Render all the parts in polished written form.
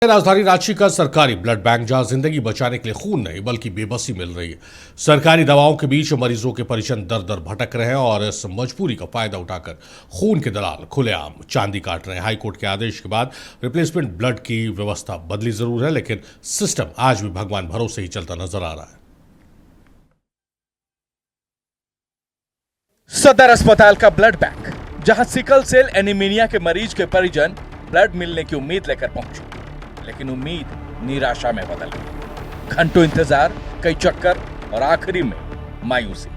राजधानी रांची का सरकारी ब्लड बैंक जहां जिंदगी बचाने के लिए खून नहीं बल्कि बेबसी मिल रही है। सरकारी दवाओं के बीच मरीजों के परिजन दर दर भटक रहे हैं और इस मजबूरी का फायदा उठाकर खून के दलाल खुलेआम चांदी काट रहे हैं। हाईकोर्ट के आदेश के बाद रिप्लेसमेंट ब्लड की व्यवस्था बदली जरूर है, लेकिन सिस्टम आज भी भगवान भरोसे ही चलता नजर आ रहा है। सदर अस्पताल का ब्लड बैंक, जहां सिकल सेल एनीमिया के मरीज के परिजन ब्लड मिलने की उम्मीद लेकर पहुंचे, लेकिन उम्मीद निराशा में बदल गई। घंटों इंतजार, कई चक्कर और आखिरी में मायूसी।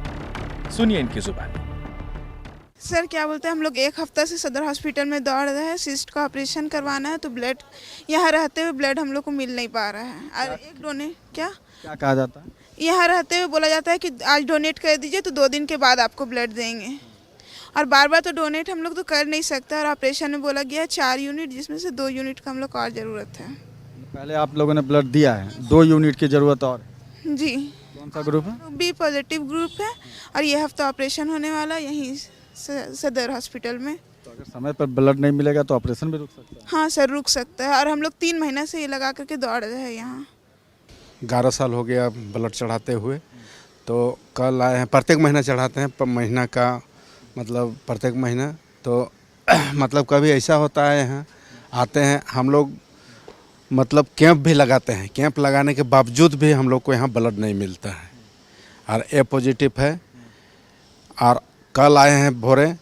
सुनिए इनकी जुबानी। सर क्या बोलते हैं, हम लोग एक हफ्ता से सदर हॉस्पिटल में दौड़ रहे हैं। सिस्ट का ऑपरेशन करवाना है तो ब्लड यहाँ रहते हुए ब्लड हम लोग को मिल नहीं पा रहा है। और एक डोनेट क्या कहा जाता है, यहाँ रहते हुए बोला जाता है कि आज डोनेट कर दीजिए तो 2 दिन के बाद आपको ब्लड देंगे, और बार बार तो डोनेट हम लोग तो कर नहीं सकते। और ऑपरेशन में बोला गया 4 यूनिट, जिसमें से 2 यूनिट का हम लोग को और ज़रूरत है। पहले आप लोगों ने ब्लड दिया है, 2 यूनिट की ज़रूरत और जी। कौन सा ग्रुप है? बी पॉजिटिव ग्रुप है, और ये हफ्ता ऑपरेशन होने वाला यहीं सदर हॉस्पिटल में। तो अगर समय पर ब्लड नहीं मिलेगा तो ऑपरेशन भी रुक सकता है। हाँ सर, रुक सकता है। और हम लोग 3 महीना से ये लगा करके दौड़ रहे हैं यहाँ। 11 साल हो गया ब्लड चढ़ाते हुए, तो कल आए हैं। प्रत्येक महीना चढ़ाते हैं, पर महीना का मतलब प्रत्येक महीना तो मतलब कभी ऐसा होता है यहाँ आते हैं हम लोग, मतलब कैंप भी लगाते हैं। कैंप लगाने के बावजूद भी हम लोग को यहाँ ब्लड नहीं मिलता है, और ए पॉजिटिव है। और कल आए हैं भोरे,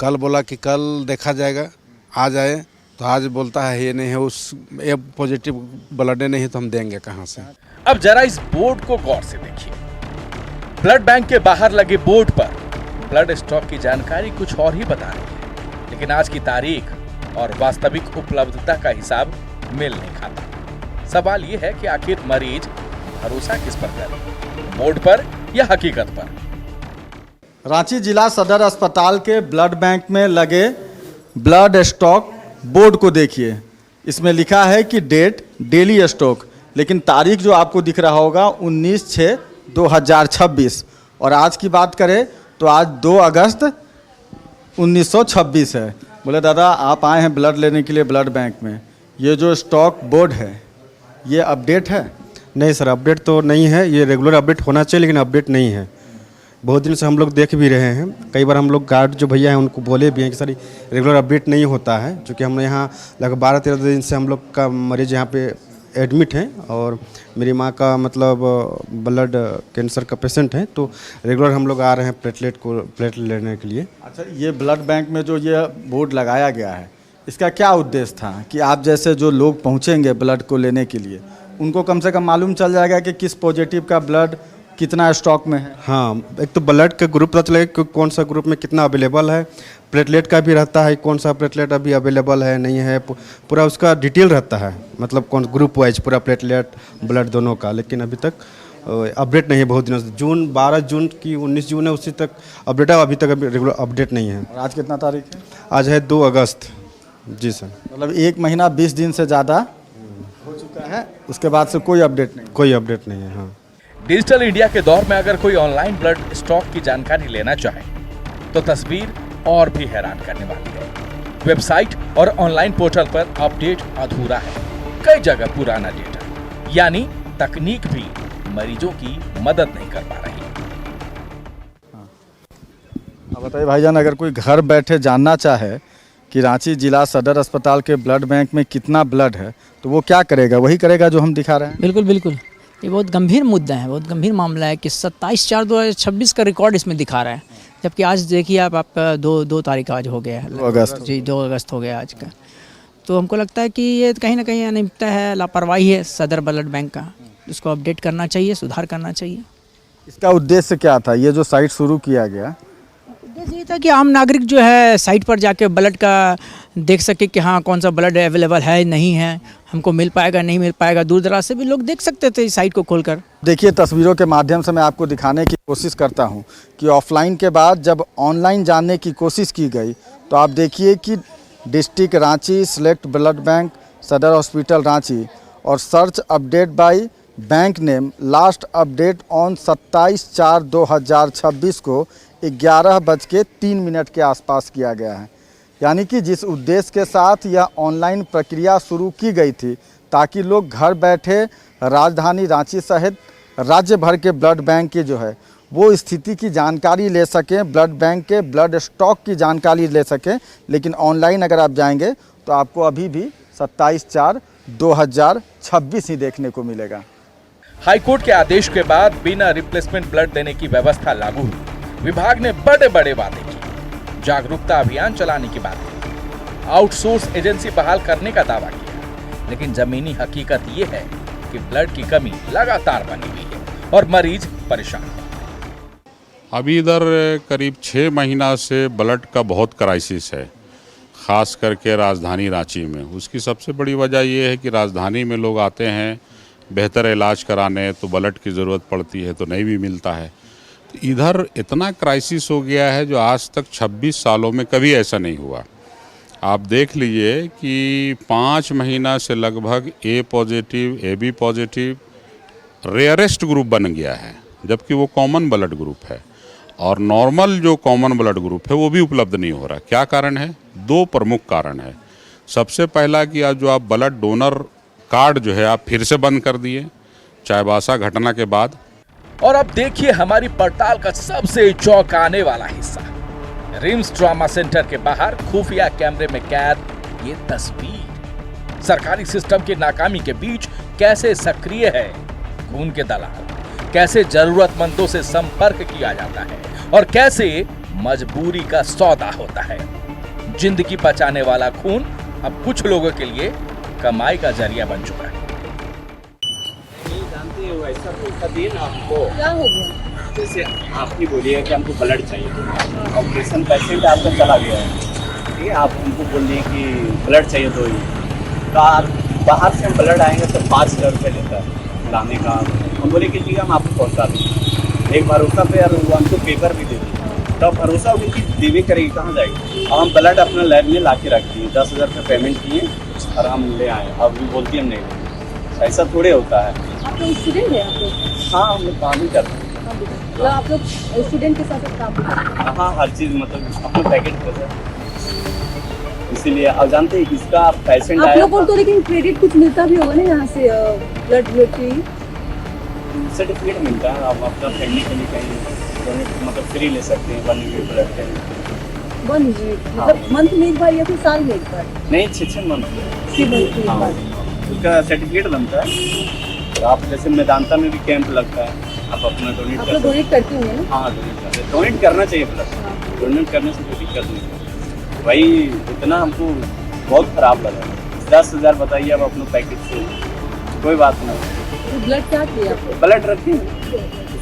कल बोला कि कल देखा जाएगा, आज आए तो आज बोलता है ये नहीं है, उस ए पॉजिटिव ब्लड नहीं है तो हम देंगे कहाँ से। अब जरा इस बोर्ड को गौर से देखिए। ब्लड बैंक के बाहर लगे बोर्ड पर ब्लड स्टॉक की जानकारी कुछ और ही बता रही है, लेकिन आज की तारीख और वास्तविक उपलब्धता का हिसाब मेल नहीं खाता। सवाल ये है कि आखिर मरीज भरोसा किस पर करे, बोर्ड पर या हकीकत पर? रांची जिला सदर अस्पताल के ब्लड बैंक में लगे ब्लड स्टॉक बोर्ड को देखिए। इसमें लिखा है कि डेट डेली स्टॉक, लेकिन तारीख जो आपको दिख रहा होगा 19/6/2026, और आज की बात करें तो आज 2 अगस्त 1926 है। बोले दादा आप आए हैं ब्लड लेने के लिए ब्लड बैंक में, ये जो स्टॉक बोर्ड है ये अपडेट है? नहीं सर, अपडेट तो नहीं है। ये रेगुलर अपडेट होना चाहिए, लेकिन अपडेट नहीं है। बहुत दिन से हम लोग देख भी रहे हैं, कई बार हम लोग गार्ड जो भैया हैं उनको बोले भी हैं कि सर रेगुलर अपडेट नहीं होता है। क्योंकि हम यहाँ लगभग 12-13 दिन से हम लोग का मरीज यहाँ पे एडमिट हैं, और मेरी माँ का मतलब ब्लड कैंसर का पेशेंट है, तो रेगुलर हम लोग आ रहे हैं प्लेटलेट लेने के लिए। अच्छा, ये ब्लड बैंक में जो ये बोर्ड लगाया गया है, इसका क्या उद्देश्य था कि आप जैसे जो लोग पहुँचेंगे ब्लड को लेने के लिए, उनको कम से कम मालूम चल जाएगा कि किस पॉजिटिव का ब्लड कितना स्टॉक में है? हाँ, एक तो ब्लड का ग्रुप पता चले कि कौन सा ग्रुप में कितना अवेलेबल है, प्लेटलेट का भी रहता है कौन सा प्लेटलेट अभी अवेलेबल है नहीं है, पूरा उसका डिटेल रहता है, मतलब कौन ग्रुप वाइज पूरा प्लेटलेट ब्लड दोनों का। लेकिन अभी तक अपडेट नहीं है बहुत दिनों से। 12 जून की 19 जून है, उसी तक अपडेट है, अभी तक अभी रेगुलर अपडेट नहीं है। और आज कितना तारीख है? आज है 2 अगस्त। जी सर। मतलब 1 महीना 20 दिन से ज़्यादा हो चुका है, उसके बाद से कोई अपडेट नहीं? कोई अपडेट नहीं है। हाँ, डिजिटल इंडिया के दौर में अगर कोई ऑनलाइन ब्लड स्टॉक की जानकारी लेना चाहे तो तस्वीर और भी हैरान करने वाली है। वेबसाइट और ऑनलाइन पोर्टल पर अपडेट अधूरा है, कई जगह पुराना डेटा, यानी तकनीक भी मरीजों की मदद नहीं कर पा रही। अब बताइए भाईजान, अगर कोई घर बैठे जानना चाहे कि रांची जिला सदर अस्पताल के ब्लड बैंक में कितना ब्लड है, तो वो क्या करेगा? वही करेगा जो हम दिखा रहे हैं? बिल्कुल बिल्कुल। ये बहुत गंभीर मुद्दा है, बहुत गंभीर मामला है कि 27/4/2026 का रिकॉर्ड इसमें दिखा रहा है, जबकि आज देखिए आपका 2 तारीख आज हो गया है, 2 अगस्त। जी 2 अगस्त हो गया आज का। तो हमको लगता है कि ये कहीं ना कहीं अनियमितता है, लापरवाही है सदर ब्लड बैंक का। इसको अपडेट करना चाहिए, सुधार करना चाहिए। इसका उद्देश्य क्या था, ये जो साइट शुरू किया गया? उद्देश्य ये था कि आम नागरिक जो है साइट पर जाके ब्लड का देख सके कि हाँ कौन सा ब्लड अवेलेबल है नहीं है, हमको मिल पाएगा नहीं मिल पाएगा। दूर दराज से भी लोग देख सकते थे इस साइट को खोलकर। देखिए, तस्वीरों के माध्यम से मैं आपको दिखाने की कोशिश करता हूं कि ऑफलाइन के बाद जब ऑनलाइन जानने की कोशिश की गई, तो आप देखिए कि district Ranchi select blood bank सदर हॉस्पिटल रांची और search update by bank name last update on 27/4/2026 को 11:03 के आसपास किया गया है। यानी कि जिस उद्देश्य के साथ यह ऑनलाइन प्रक्रिया शुरू की गई थी ताकि लोग घर बैठे राजधानी रांची सहित राज्य भर के ब्लड बैंक की जो है वो स्थिति की जानकारी ले सकें, ब्लड बैंक के ब्लड स्टॉक की जानकारी ले सकें। लेकिन ऑनलाइन अगर आप जाएंगे तो आपको अभी भी 27/4/2026 ही देखने को मिलेगा। हाईकोर्ट के आदेश के बाद बिना रिप्लेसमेंट ब्लड देने की व्यवस्था लागू हुई। विभाग ने बड़े बड़े वादे किए, जागरूकता अभियान चलाने की बात की, आउटसोर्स एजेंसी बहाल करने का दावा किया, लेकिन जमीनी हकीकत ये है कि ब्लड की कमी लगातार बनी हुई है और मरीज परेशान है। अभी इधर करीब 6 महीना से ब्लड का बहुत क्राइसिस है, ख़ास करके राजधानी रांची में। उसकी सबसे बड़ी वजह ये है कि राजधानी में लोग आते हैं बेहतर इलाज कराने, तो ब्लड की ज़रूरत पड़ती है तो नहीं भी मिलता है। तो इधर इतना क्राइसिस हो गया है जो आज तक 26 सालों में कभी ऐसा नहीं हुआ। आप देख लीजिए कि 5 महीना से लगभग A positive, AB positive rarest group बन गया है, जबकि वो कॉमन ब्लड ग्रुप है। और नॉर्मल जो कॉमन ब्लड ग्रुप है वो भी उपलब्ध नहीं हो रहा। क्या कारण है? 2 प्रमुख कारण है। सबसे पहला कि आज जो आप ब्लड डोनर कार्ड जो है आप फिर से बंद कर दिए चाईबासा घटना के बाद। और अब देखिए हमारी पड़ताल का सबसे चौंकाने वाला हिस्सा, रिम्स ट्रॉमा सेंटर के बाहर खुफिया कैमरे में कैद ये तस्वीर। सरकारी सिस्टम की नाकामी के बीच कैसे सक्रिय है खून के दलाल, कैसे जरूरतमंदों से संपर्क किया जाता है और कैसे मजबूरी का सौदा होता है। जिंदगी बचाने वाला खून अब कुछ लोगों के लिए कमाई का जरिया बन चुका है। जानते हो ऐसा धोखा दिए ना आपको, क्या हो गया? जैसे आप ही बोलिए कि हमको ब्लड चाहिए, ऑपरेशन पेशेंट आपका चला गया है, ठीक है, आप हमको बोलिए कि ब्लड चाहिए तो कार बाहर से हम ब्लड आएंगे तो 5,000 रुपये लेता है लाने का। हम बोले कि ठीक है हम आपको पहुँचा दें, एक भरोसा पे यार वो हमको पेपर भी दे दें, तो भरोसा होगी कि देवी करेगी कहाँ जाएगी। अब हम ब्लड अपना लैब में ला के रख दिए, 10,000 रुपये पेमेंट किए और हम ले आए। अब भी बोलती हम नहीं लेंगे, ऐसा थोड़े होता है। आप लोग स्टूडेंट हैं? आप लोग? हाँ हम लोग काम ही करते हैं। मतलब आप लोग स्टूडेंट के साथ काम करते हैं? हाँ हर चीज़ मतलब अपना पैकेट करते हैं, इसीलिए अब जानते हैं इसका पेशेंट आप लोगों को तो लेकिन क्रेडिट कुछ मिलता भी होगा ना यहाँ से ब्लड की? सर्टिफिकेट मिलता है। आप अपना फैमिली के लिए कहीं मतलब फ्री ले सकते हैं 1 यूनिट ब्लड का। 1 यूनिट मतलब मंथ में एक बार या फिर साल में एक बार? नहीं 6 मंथ में उसका सर्टिफिकेट बनता है। तो आप जैसे मैदानता में भी कैंप लगता है, आप अपना डोनेट आप लोग डोनेट करते होंगे ना? हाँ डोनेट करते हैं, डोनेट करना चाहिए ब्लड। डोनेट करने से कोई दिक्कत नहीं है। वही इतना हमको बहुत ख़राब लगा, 10,000 बताइए अब अपने पैकेट से, कोई बात नहीं। तो ब्लड क्या किया आपको? ब्लड रखिए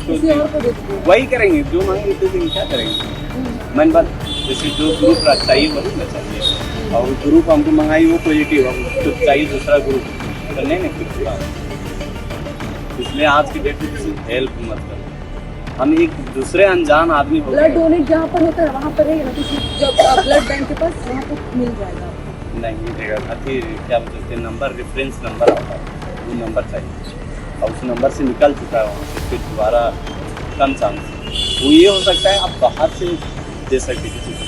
किसी और को दे दीजिए। वही करेंगे जो मांगेंगे तो क्या करेंगे। मैंने बात जैसे जो ग्रुप चाहिए वही ना चाहिए, और ग्रुप हमको मंगाई वो पॉजिटिव, तो चाहिए दूसरा ग्रुप तो नहीं ना कुछ। इसलिए आज की डेट में किसी हेल्प मत करो, हम एक दूसरे अनजान आदमी हो। ब्लड डोनेट जहाँ पर होता है वहाँ पर रहेगा ना, जब ब्लड बैंक के पास वहाँ पर मिल जाएगा? नहीं मिलेगा, अति क्या बोलते हैं नंबर, रेफरेंस नंबर आता है, वो नंबर चाहिए और उस नंबर से निकल चुका है वहाँ से, फिर दोबारा कम चांस। वो ये हो सकता है आप बाहर से दे सकते किसी को।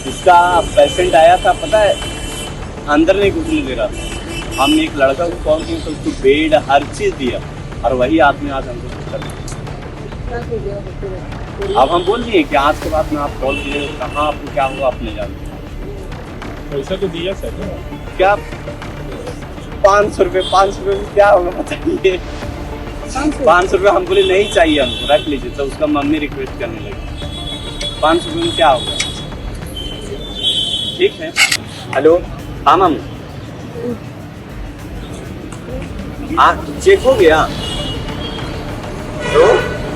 इसका पेशेंट आया था पता है, अंदर नहीं घुसने दे रहा था, हम एक लड़का को कॉल किया तो उसको बेड हर चीज़ दिया, और वही आदमी आज हमको कर। अब हम बोल दिए कि आज के बाद में आप कॉल कीजिए, कहाँ आपको क्या हुआ आप नहीं जानते। पैसा तो दिया सर, क्या 500 रुपये, 500 रुपये में क्या होगा बताइए। 500 रुपये हम बोले नहीं चाहिए हमको, रख लीजिए। तो उसका मम्मी रिक्वेस्ट करने लगी, 500 रुपये में क्या होगा। ठीक है, हेलो हाँ मैम, चेक हो गया तो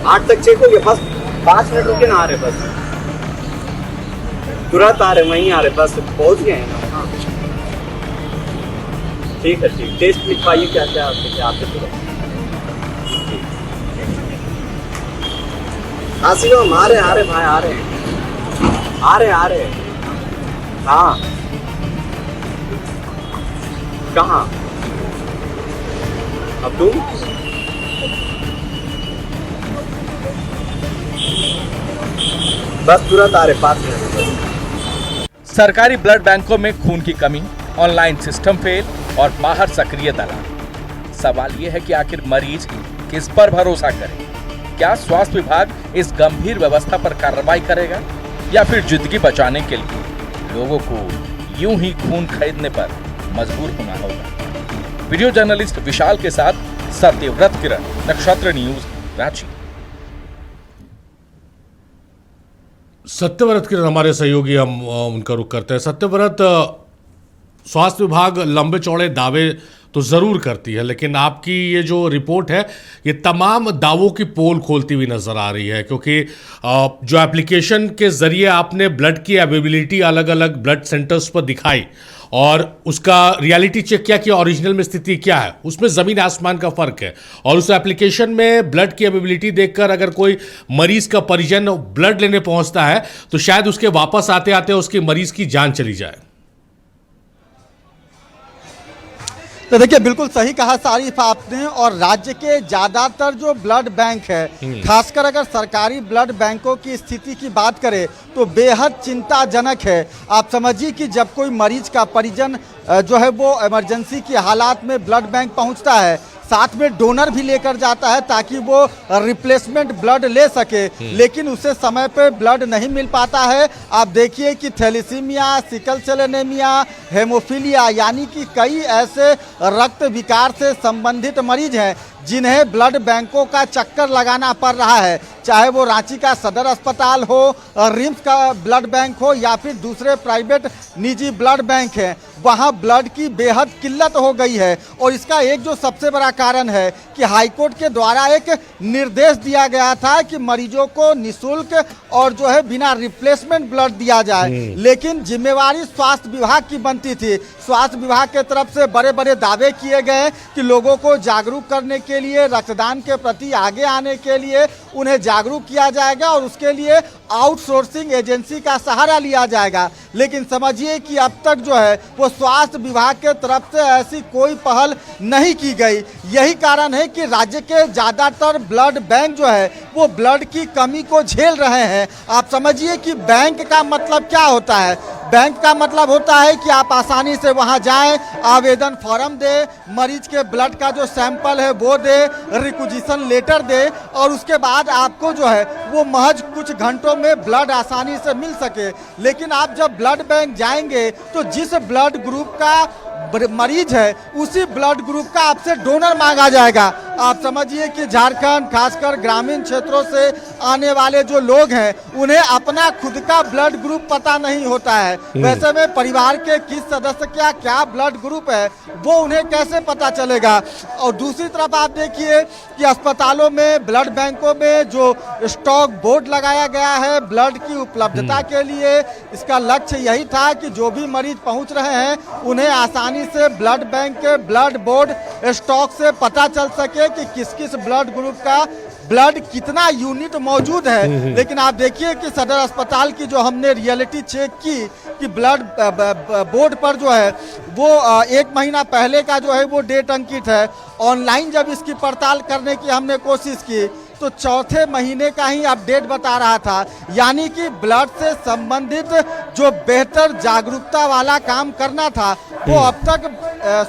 8 तक चेक हो गया, बस 5 मिनट रुके ना, आ रहे बस तुरंत आ रहे, वहीं आ रहे, बस पहुंच गए हैं ना। हाँ ठीक है, ठीक, टेस्ट लिखवाइए क्या क्या आपके तुरंत। हाँ शिवम आ रहे भाई, आ रहे हाँ कहाँ अब तुम बस तुरंत आ रहे 5 मिनट। सरकारी ब्लड बैंकों में खून की कमी, ऑनलाइन सिस्टम फेल और बाहर सक्रिय दलाल। सवाल यह है कि आखिर मरीज किस पर भरोसा करे? क्या स्वास्थ्य विभाग इस गंभीर व्यवस्था पर कार्रवाई करेगा या फिर जिंदगी बचाने के लिए लोगों को यूं ही खून खरीदने पर मजबूर होना होगा? वीडियो जर्नलिस्ट विशाल के साथ सत्यव्रत किरण, नक्षत्र न्यूज, रांची। सत्यव्रत किरण हमारे सहयोगी, हम उनका रुख करते हैं। सत्यव्रत, स्वास्थ्य विभाग लंबे चौड़े दावे तो ज़रूर करती है, लेकिन आपकी ये जो रिपोर्ट है ये तमाम दावों की पोल खोलती हुई नज़र आ रही है, क्योंकि जो एप्लीकेशन के ज़रिए आपने ब्लड की अवेलेबिलिटी अलग अलग ब्लड सेंटर्स पर दिखाई और उसका रियलिटी चेक किया कि ओरिजिनल में स्थिति क्या है, उसमें ज़मीन आसमान का फ़र्क है। और उस एप्लीकेशन में ब्लड की अवेलेबिलिटी देखकर अगर कोई मरीज़ का परिजन ब्लड लेने पहुंचता है तो शायद उसके वापस आते आते उसके मरीज़ की जान चली जाए। तो देखिए, बिल्कुल सही कहा सारिफ आपने। और राज्य के ज़्यादातर जो ब्लड बैंक है, खासकर अगर सरकारी ब्लड बैंकों की स्थिति की बात करें तो बेहद चिंताजनक है। आप समझिए कि जब कोई मरीज का परिजन जो है वो इमरजेंसी की हालात में ब्लड बैंक पहुंचता है, साथ में डोनर भी लेकर जाता है ताकि वो रिप्लेसमेंट ब्लड ले सके, लेकिन उसे समय पे ब्लड नहीं मिल पाता है। आप देखिए कि thalassaemia, sickle cell anaemia, haemophilia यानी कि कई ऐसे रक्त विकार से संबंधित मरीज हैं जिन्हें ब्लड बैंकों का चक्कर लगाना पड़ रहा है, चाहे वो रांची का सदर अस्पताल हो, रिम्स का ब्लड बैंक हो या फिर दूसरे प्राइवेट निजी ब्लड बैंक हैं। वहाँ ब्लड की बेहद किल्लत हो गई है। और इसका एक जो सबसे बड़ा कारण है कि हाईकोर्ट के द्वारा एक निर्देश दिया गया था कि मरीजों को निःशुल्क और जो है बिना रिप्लेसमेंट ब्लड दिया जाए, लेकिन जिम्मेवारी स्वास्थ्य विभाग की बनती थी। स्वास्थ्य विभाग के तरफ से बड़े बड़े दावे किए गए कि लोगों को जागरूक करने के लिए, रक्तदान के प्रति आगे आने के लिए उन्हें जागरूक किया जाएगा और उसके लिए आउटसोर्सिंग एजेंसी का सहारा लिया जाएगा। लेकिन समझिए कि अब तक जो है वो स्वास्थ्य विभाग के तरफ से ऐसी कोई पहल नहीं की गई। यही कारण है कि राज्य के ज़्यादातर ब्लड बैंक जो है वो ब्लड की कमी को झेल रहे हैं। आप समझिए कि बैंक का मतलब क्या होता है? बैंक का मतलब होता है कि आप आसानी से वहां जाएं, आवेदन फॉर्म दे, मरीज के ब्लड का जो सैंपल है वो दे, रिक्विजिशन लेटर दे और उसके बाद आपको जो है वो महज कुछ घंटों में ब्लड आसानी से मिल सके। लेकिन आप जब ब्लड बैंक जाएंगे तो जिस ब्लड ग्रुप का मरीज है उसी ब्लड ग्रुप का आपसे डोनर मांगा जाएगा। आप समझिए कि झारखंड, खासकर ग्रामीण क्षेत्रों से आने वाले जो लोग हैं उन्हें अपना खुद का ब्लड ग्रुप पता नहीं होता है। वैसे में परिवार के किस सदस्य का क्या ब्लड ग्रुप है वो उन्हें कैसे पता चलेगा? और दूसरी तरफ आप देखिए कि अस्पतालों में, ब्लड बैंकों में जो स्टॉक बोर्ड लगाया गया है ब्लड की उपलब्धता के लिए, इसका लक्ष्य यही था कि जो भी मरीज पहुंच रहे हैं उन्हें आसानी से ब्लड बैंक के ब्लड बोर्ड स्टॉक से पता चल सके कि किस किस ब्लड ग्रुप का ब्लड कितना यूनिट मौजूद है। लेकिन आप देखिए कि सदर अस्पताल की जो हमने रियलिटी चेक की कि ब्लड बोर्ड पर जो है वो 1 महीना पहले का जो है वो डेट अंकित है। ऑनलाइन जब इसकी पड़ताल करने की हमने कोशिश की तो 4थे महीने का ही अपडेट बता रहा था। यानी कि ब्लड से संबंधित जो बेहतर जागरूकता वाला काम करना था वो अब तक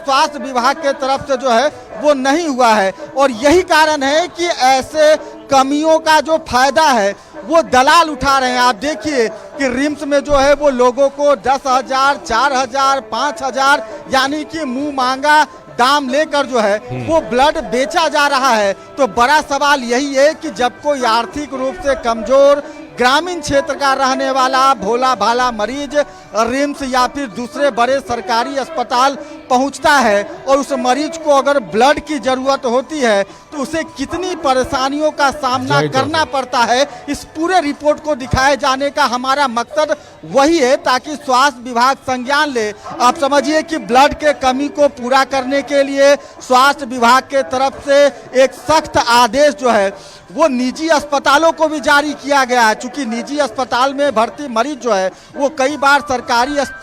स्वास्थ्य विभाग के तरफ से जो है वो नहीं हुआ है। और यही कारण है कि ऐसे कमियों का जो फायदा है वो दलाल उठा रहे हैं। आप देखिए कि रिम्स में जो है वो लोगों को 10,000, 4,000, 5,000 यानी कि मुंह मांगा दाम लेकर जो है वो ब्लड बेचा जा रहा है। तो बड़ा सवाल यही है कि जब कोई आर्थिक रूप से कमजोर ग्रामीण क्षेत्र का रहने वाला भोला भाला मरीज रिम्स या फिर दूसरे बड़े सरकारी अस्पताल पहुंचता है और उस मरीज को अगर ब्लड की जरूरत होती है तो उसे कितनी परेशानियों का सामना करना पड़ता है, इस पूरे रिपोर्ट को दिखाए जाने का हमारा मकसद वही है ताकि स्वास्थ्य विभाग संज्ञान ले। आप समझिए कि ब्लड के कमी को पूरा करने के लिए स्वास्थ्य विभाग के तरफ से एक सख्त आदेश जो है वो निजी अस्पतालों को भी जारी किया गया है। चूंकि निजी अस्पताल में भर्ती मरीज जो है वो कई बार सरकारी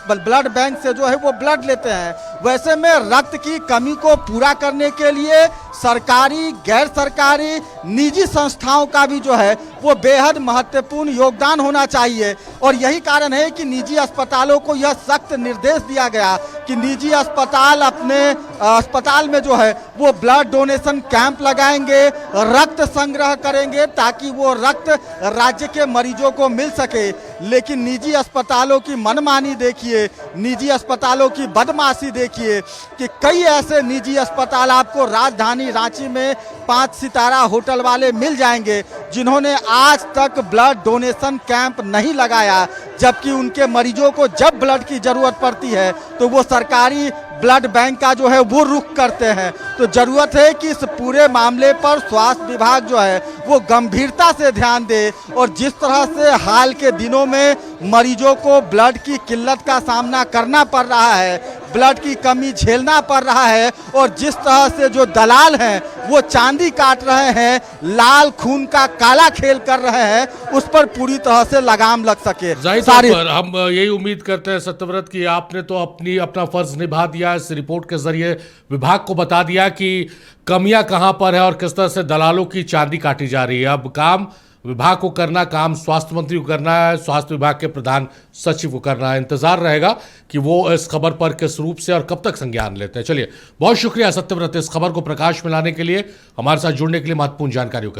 ब्लड बैंक से जो है वो ब्लड लेते हैं, वैसे में रक्त की कमी को पूरा करने के लिए सरकारी, गैर सरकारी, निजी संस्थाओं का भी जो है वो बेहद महत्वपूर्ण योगदान होना चाहिए। और यही कारण है कि निजी अस्पतालों को यह सख्त निर्देश दिया गया कि निजी अस्पताल अपने अस्पताल में जो है वो ब्लड डोनेशन कैंप लगाएंगे, रक्त संग्रह करेंगे ताकि वो रक्त राज्य के मरीजों को मिल सके। लेकिन निजी अस्पतालों की मनमानी देखिए, निजी अस्पतालों की बदमाशी देखिए कि कई ऐसे निजी अस्पताल आपको राजधानी रांची में 5 सितारा होटल वाले मिल जाएंगे जिन्होंने आज तक ब्लड डोनेशन कैंप नहीं लगाया, जबकि उनके मरीजों को जब ब्लड की जरूरत पड़ती है तो वो सरकारी ब्लड बैंक का जो है वो रुख करते हैं। तो जरूरत है कि इस पूरे मामले पर स्वास्थ्य विभाग जो है वो गंभीरता से ध्यान दे और जिस तरह से हाल के दिनों में मरीजों को ब्लड की किल्लत का सामना करना पड़ रहा है, ब्लड की कमी झेलना पड़ रहा है और जिस तरह से जो दलाल हैं वो चांदी काट रहे हैं, लाल खून का काला खेल कर रहे हैं, उस पर पूरी तरह से लगाम लग सके। जाहिर तौर पर हम यही उम्मीद करते हैं सत्यव्रत कि आपने तो अपना फर्ज निभा दिया, इस रिपोर्ट के जरिए विभाग को बता दिया कि कमियां कहां पर है और किस तरह से दलालों की चांदी काटी जा रही है। अब काम विभाग को करना, काम स्वास्थ्य मंत्री को करना है, स्वास्थ्य विभाग के प्रधान सचिव को करना है। इंतजार रहेगा कि वो इस खबर पर किस रूप से और कब तक संज्ञान लेते हैं। चलिए, बहुत शुक्रिया सत्यव्रत इस खबर को प्रकाश में लाने के लिए, हमारे साथ जुड़ने के लिए, महत्वपूर्ण जानकारियों के